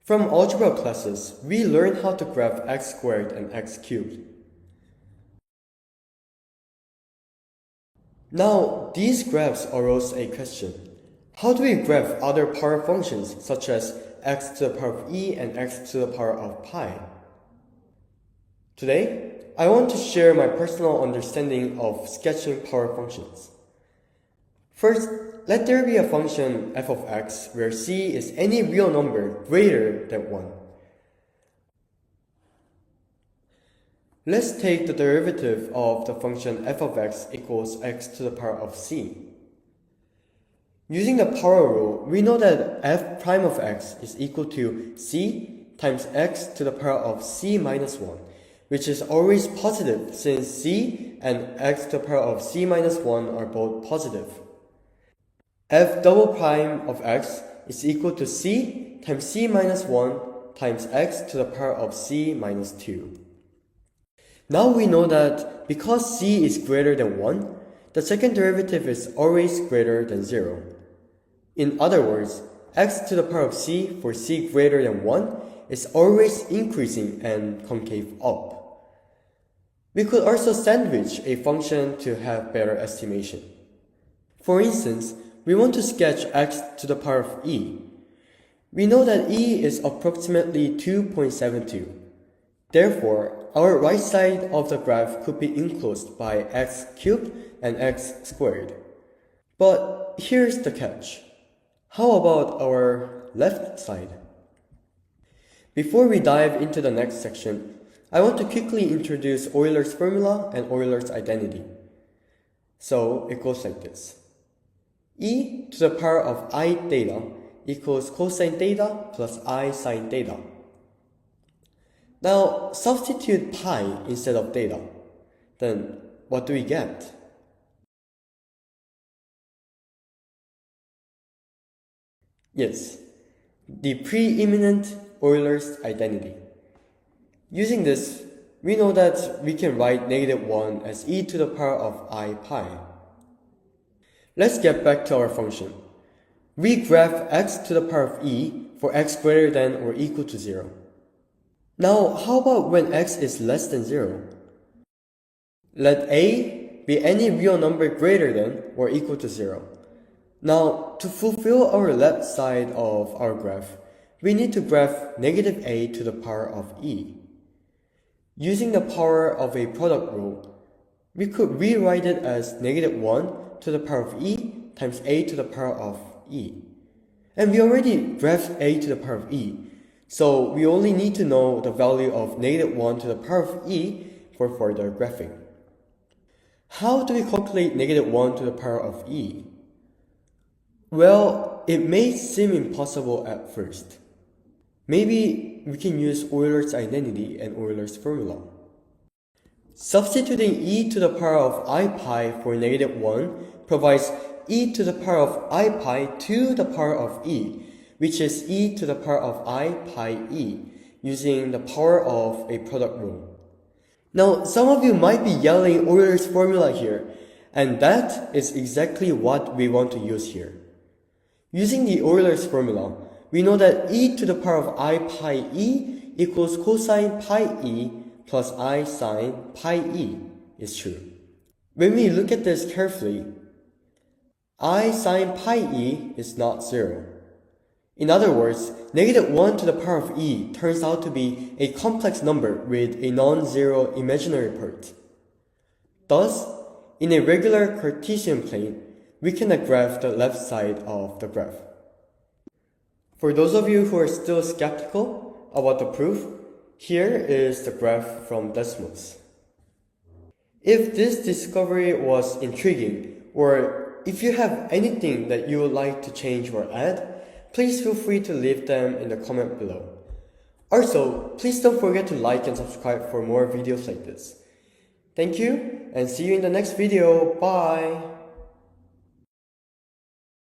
From algebra classes, we learned how to graph x squared and x cubed. Now, these graphs arose a question. How do we graph other power functions such as x to the power of e and x to the power of pi? Today, I want to share my personal understanding of sketching power functions. First, let there be a function f of x where c is any real number greater than 1. Let's take the derivative of the function f of x equals x to the power of c. Using the power rule, we know that f prime of x is equal to c times x to the power of c minus 1, which is always positive since c and x to the power of c minus 1 are both positive. F double prime of x is equal to c times c minus 1 times x to the power of c minus 2. Now we know that because c is greater than 1, the second derivative is always greater than 0. In other words, x to the power of c for c greater than 1 is always increasing and concave up. We could also sandwich a function to have better estimation. For instance, we want to sketch x to the power of e. We know that e is approximately 2.72. Therefore, our right side of the graph could be enclosed by x cubed and x squared. But here's the catch. How about our left side? Before we dive into the next section, I want to quickly introduce Euler's formula and Euler's identity. So it goes like this. E to the power of I theta equals cosine theta plus I sine theta. Now substitute pi instead of theta. Then what do we get? Yes, the preeminent Euler's identity. Using this, we know that we can write -1 as e to the power of I pi. Let's get back to our function. We graph x to the power of e for x greater than or equal to 0. Now, how about when x is less than 0? Let a be any real number greater than or equal to 0. Now, to fulfill our left side of our graph, we need to graph -a to the power of e. Using the power of a product rule, we could rewrite it as -1 to the power of e times a to the power of e. And we already graphed a to the power of e, so we only need to know the value of -1 to the power of e for further graphing. How do we calculate -1 to the power of e? Well, it may seem impossible at first. Maybe we can use Euler's identity and Euler's formula. Substituting e to the power of I pi for -1 provides e to the power of I pi to the power of e, which is e to the power of I pi e, using the power of a product rule. Now, some of you might be yelling Euler's formula here, and that is exactly what we want to use here. Using the Euler's formula, we know that e to the power of I pi e equals cosine pi e plus I sine pi e is true. When we look at this carefully, I sine pi e is not 0. In other words, -1 to the power of e turns out to be a complex number with a non-zero imaginary part. Thus, in a regular Cartesian plane, we cannot graph the left side of the graph. For those of you who are still skeptical about the proof, here is the graph from Desmos. If this discovery was intriguing, or if you have anything that you would like to change or add, please feel free to leave them in the comment below. Also, please don't forget to like and subscribe for more videos like this. Thank you, and see you in the next video. Bye!